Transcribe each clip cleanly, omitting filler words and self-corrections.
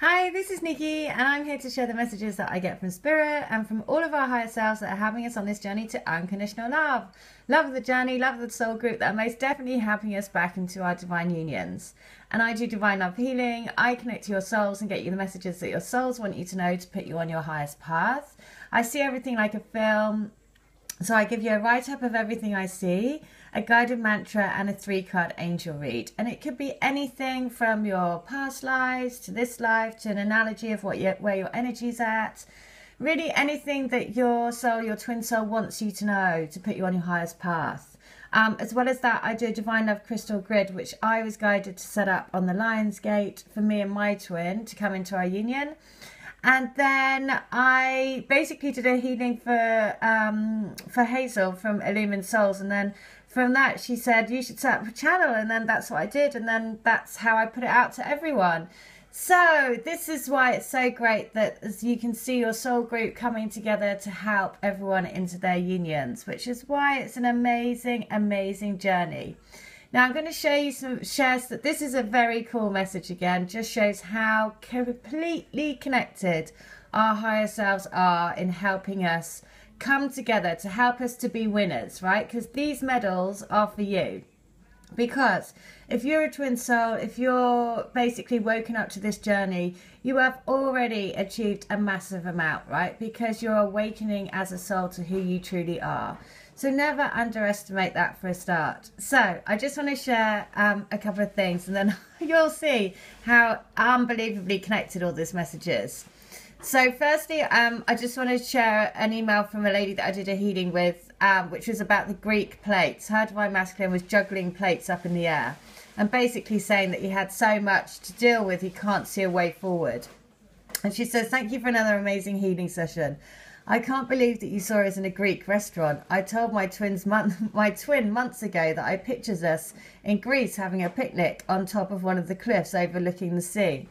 Hi, this is Nikki, and I'm here to share the messages that I get from Spirit and from all of our higher selves that are having us on this journey to unconditional love. Love of the journey, love of the soul group that are most definitely helping us back into our divine unions. And I do divine love healing. I connect to your souls and get you the messages that your souls want you to know to put you on your highest path. I see everything like a film. So I give you a write-up of everything I see, a guided mantra and a 3-card angel read. And it could be anything from your past lives to this life to an analogy of where your energy's at. Really anything that your soul, your twin soul wants you to know to put you on your highest path. As well as that, I do a Divine Love Crystal Grid, which I was guided to set up on the Lion's Gate for me and my twin to come into our union. And then I basically did a healing for Hazel from Illumined Souls. And then from that, she said, you should set up a channel. And then that's what I did. And then that's how I put it out to everyone. So this is why it's so great that as you can see your soul group coming together to help everyone into their unions, which is why it's an amazing, amazing journey. Now I'm going to show you shares that this is a very cool message again, just shows how completely connected our higher selves are in helping us come together to help us to be winners, right? Because these medals are for you. Because if you're a twin soul, if you're basically woken up to this journey, you have already achieved a massive amount, right? Because you're awakening as a soul to who you truly are. So never underestimate that for a start. So I just want to share a couple of things and then you'll see how unbelievably connected all this message is. So firstly, I just want to share an email from a lady that I did a healing with, which was about the Greek plates. Her divine masculine was juggling plates up in the air and basically saying that he had so much to deal with, he can't see a way forward. And she says, thank you for another amazing healing session. I can't believe that you saw us in a Greek restaurant. I told my twin months ago that I pictured us in Greece having a picnic on top of one of the cliffs overlooking the sea.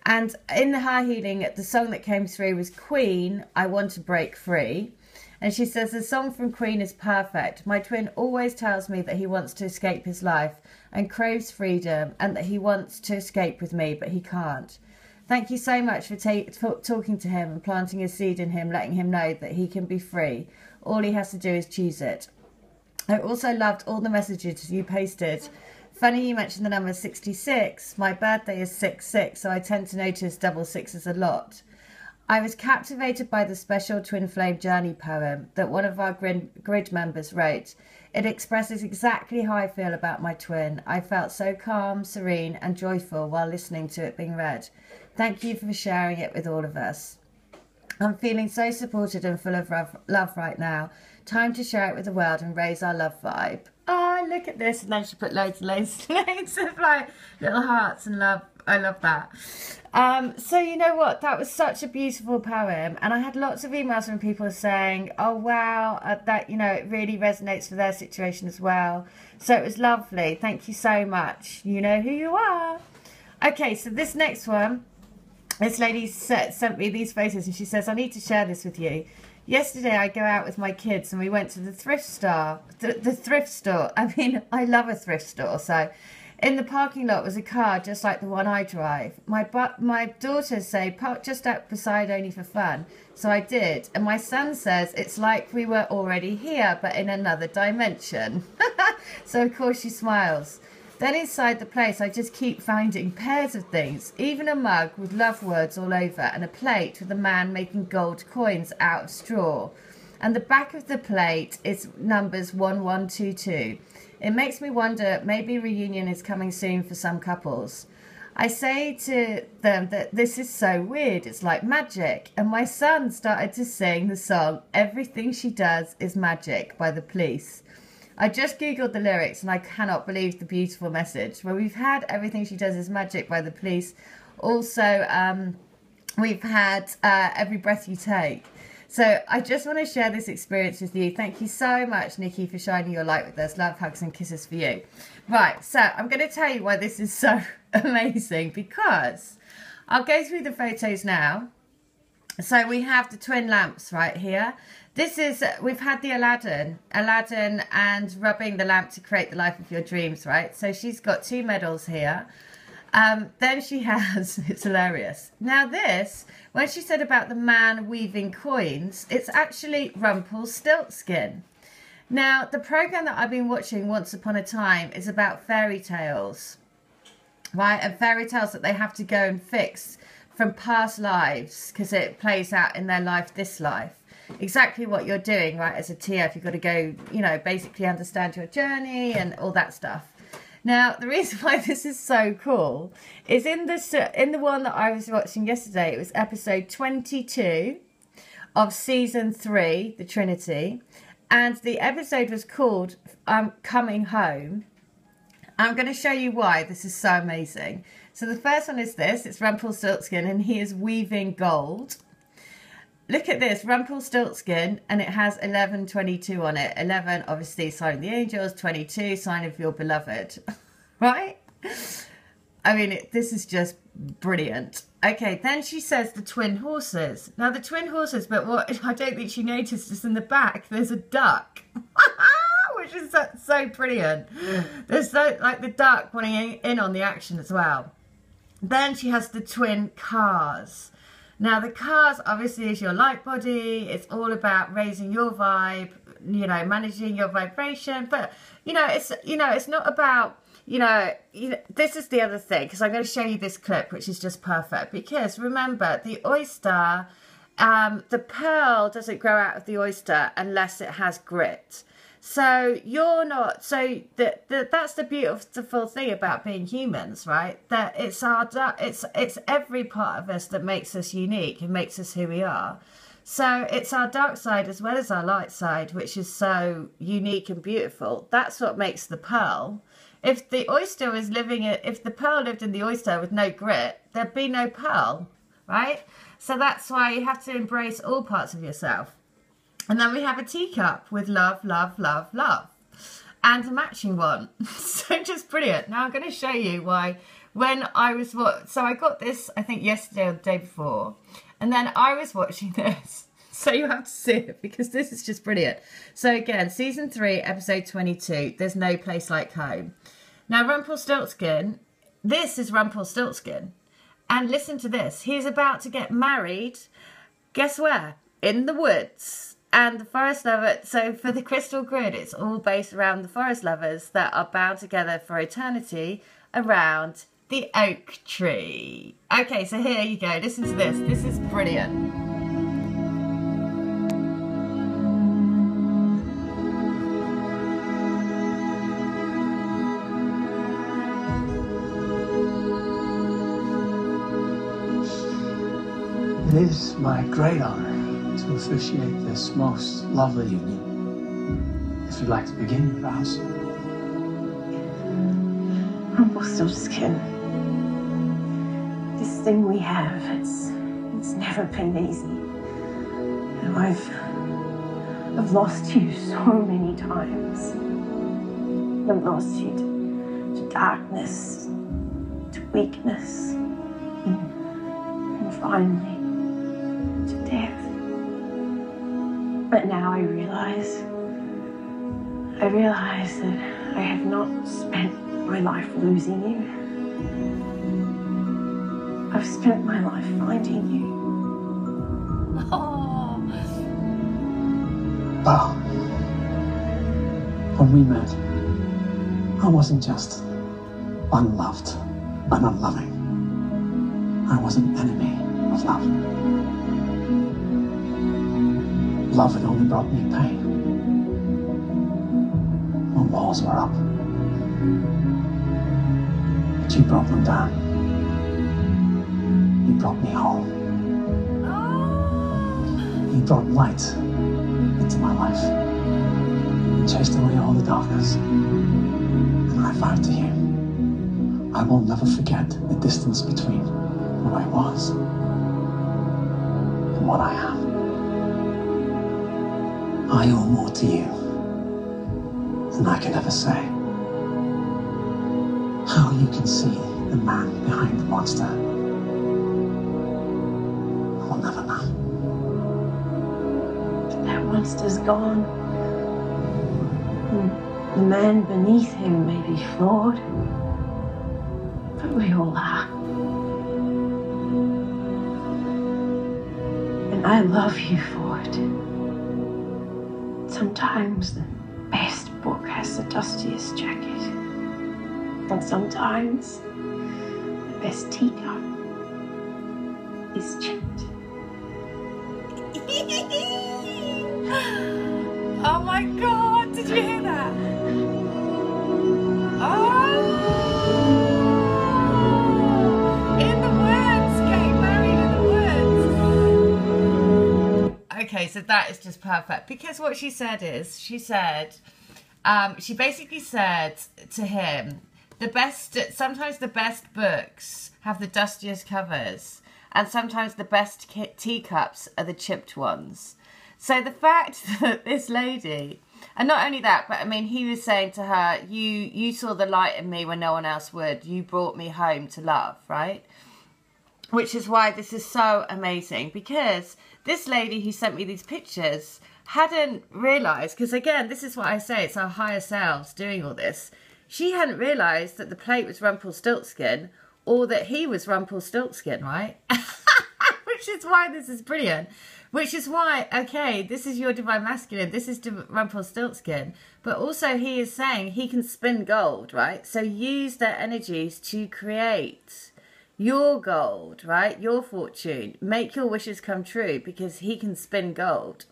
And in her healing, the song that came through was Queen, I Want to Break Free. And she says, the song from Queen is perfect. My twin always tells me that he wants to escape his life and craves freedom and that he wants to escape with me, but he can't. Thank you so much for talking to him and planting a seed in him, letting him know that he can be free. All he has to do is choose it. I also loved all the messages you posted. Funny you mentioned the number 66. My birthday is 6/6, so I tend to notice double sixes a lot. I was captivated by the special Twin Flame Journey poem that one of our grid members wrote. It expresses exactly how I feel about my twin. I felt so calm, serene and joyful while listening to it being read. Thank you for sharing it with all of us. I'm feeling so supported and full of love right now. Time to share it with the world and raise our love vibe. Oh, look at this. And then she put loads of like little hearts and love. I love that. So you know what? That was such a beautiful poem. And I had lots of emails from people saying, oh, wow, that, you know, it really resonates with their situation as well. So it was lovely. Thank you so much. You know who you are. Okay, so this next one, this lady sent me these photos and she says, I need to share this with you. Yesterday I go out with my kids and we went to the thrift store. The thrift store. I mean, I love a thrift store. So in the parking lot was a car just like the one I drive. My daughters say, park just up beside only for fun. So I did. And my son says, it's like we were already here, but in another dimension. So of course she smiles. Then inside the place, I just keep finding pairs of things, even a mug with love words all over and a plate with a man making gold coins out of straw. And the back of the plate is numbers 1122. It makes me wonder, maybe reunion is coming soon for some couples. I say to them that this is so weird, it's like magic. And my son started to sing the song, Everything She Does Is Magic by The Police. I just googled the lyrics and I cannot believe the beautiful message. Well, we've had Everything She Does Is Magic by The Police. Also, we've had Every Breath You Take. So I just want to share this experience with you. Thank you so much, Nikki, for shining your light with us. Love, hugs and kisses for you. Right, so I'm going to tell you why this is so amazing, because I'll go through the photos now. So we have the twin lamps right here. This is, we've had the Aladdin and rubbing the lamp to create the life of your dreams, right? So she's got 2 medals here. Then she has, it's hilarious. Now this, when she said about the man weaving coins, it's actually Rumpelstiltskin. Now, the program that I've been watching once upon a time is about fairy tales, right? And fairy tales that they have to go and fix from past lives because it plays out in their life, this life. Exactly what you're doing, right? As a TF, you've got to go, you know, basically understand your journey and all that stuff. Now, the reason why this is so cool is in the one that I was watching yesterday, it was episode 22 of season 3, The Trinity. And the episode was called Coming Home. I'm going to show you why this is so amazing. So the first one is this. It's Rumpelstiltskin and he is weaving gold. Look at this, Rumpelstiltskin, and it has 1122 on it. 11, obviously, sign of the angels. 22, sign of your beloved. Right? I mean, this is just brilliant. Okay, then she says the twin horses. Now, the twin horses, but what I don't think she noticed is in the back, there's a duck. Which is so brilliant. There's like the duck wanting in on the action as well. Then she has the twin cars. Now, the cars obviously is your light body. It's all about raising your vibe, you know, managing your vibration. But, it's not about, this is the other thing, because I'm going to show you this clip, which is just perfect. Because remember, the oyster, the pearl doesn't grow out of the oyster unless it has grit. So you're not, that's the beautiful thing about being humans, right? That it's every part of us that makes us unique and makes us who we are. So it's our dark side as well as our light side, which is so unique and beautiful. That's what makes the pearl. If the pearl lived in the oyster with no grit, there'd be no pearl, right? So that's why you have to embrace all parts of yourself. And then we have a teacup with love, love, love, love. And a matching one. So just brilliant. Now I'm going to show you why when I was... So I got this, I think, yesterday or the day before. And then I was watching this. So you have to see it because this is just brilliant. So again, season 3, episode 22. There's no place like home. Now Rumpelstiltskin, this is Rumpelstiltskin. And listen to this. He's about to get married. Guess where? In the woods. And the forest lover, so for the crystal grid, it's all based around the forest lovers that are bound together for eternity around the oak tree. Okay, so here you go. Listen to this. This is brilliant. It is my great honor to officiate this most lovely union. If you'd like to begin your vows. Rumpelstiltskin, this thing we have, it's never been easy. And I've lost you so many times. I've lost you to darkness, to weakness, and finally to death. But now I realize that I have not spent my life losing you. I've spent my life finding you. Oh. Well, when we met, I wasn't just unloved and unloving. I was an enemy of love. Love had only brought me pain. When walls were up, but you broke them down. You brought me home. You brought light into my life and chased away all the darkness. And I vowed to you, I will never forget the distance between who I was and what I am. I owe more to you than I can ever say. How you can see the man behind the monster, I will never know. But that monster's gone. The man beneath him may be flawed, but We all are. And I love you for it. Sometimes the best book has the dustiest jacket. And sometimes the best teacup is chipped. Oh my God, did you hear that? Oh! In the woods, getting married in the woods. Okay, so that is just perfect. Because what she said is, she basically said to him, sometimes the best books have the dustiest covers, and sometimes the best teacups are the chipped ones. So the fact that this lady, and not only that, but I mean, he was saying to her, you saw the light in me when no one else would. You brought me home to love, right? Which is why this is so amazing, because this lady who sent me these pictures hadn't realised, because again, this is what I say, it's our higher selves doing all this. She hadn't realised that the plate was Rumpelstiltskin, or that he was Rumpelstiltskin, right? Which is why this is brilliant. Which is why, okay, this is your divine masculine, this is Rumpelstiltskin, but also he is saying he can spin gold, right? So use their energies to create your gold, right? Your fortune. Make your wishes come true, because he can spin gold.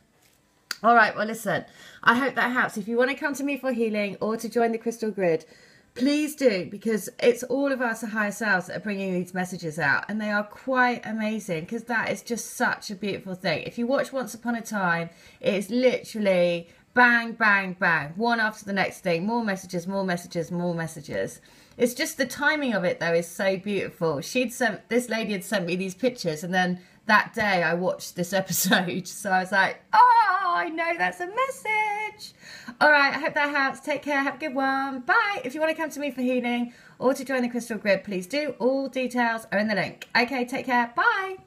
All right, well, listen, I hope that helps. If you want to come to me for healing or to join the Crystal Grid, please do, because it's all of us, the higher selves, that are bringing these messages out, and they are quite amazing, because that is just such a beautiful thing. If you watch Once Upon a Time, it's literally bang, bang, bang, one after the next thing, more messages, more messages, more messages. It's just the timing of it, though, is so beautiful. This lady had sent me these pictures, and then that day I watched this episode, so I was like, oh, I know that's a message. All right, I hope that helps. Take care. Have a good one. Bye. If you want to come to me for healing or to join the Crystal Grid, please do. All details are in the link. Okay, take care. Bye.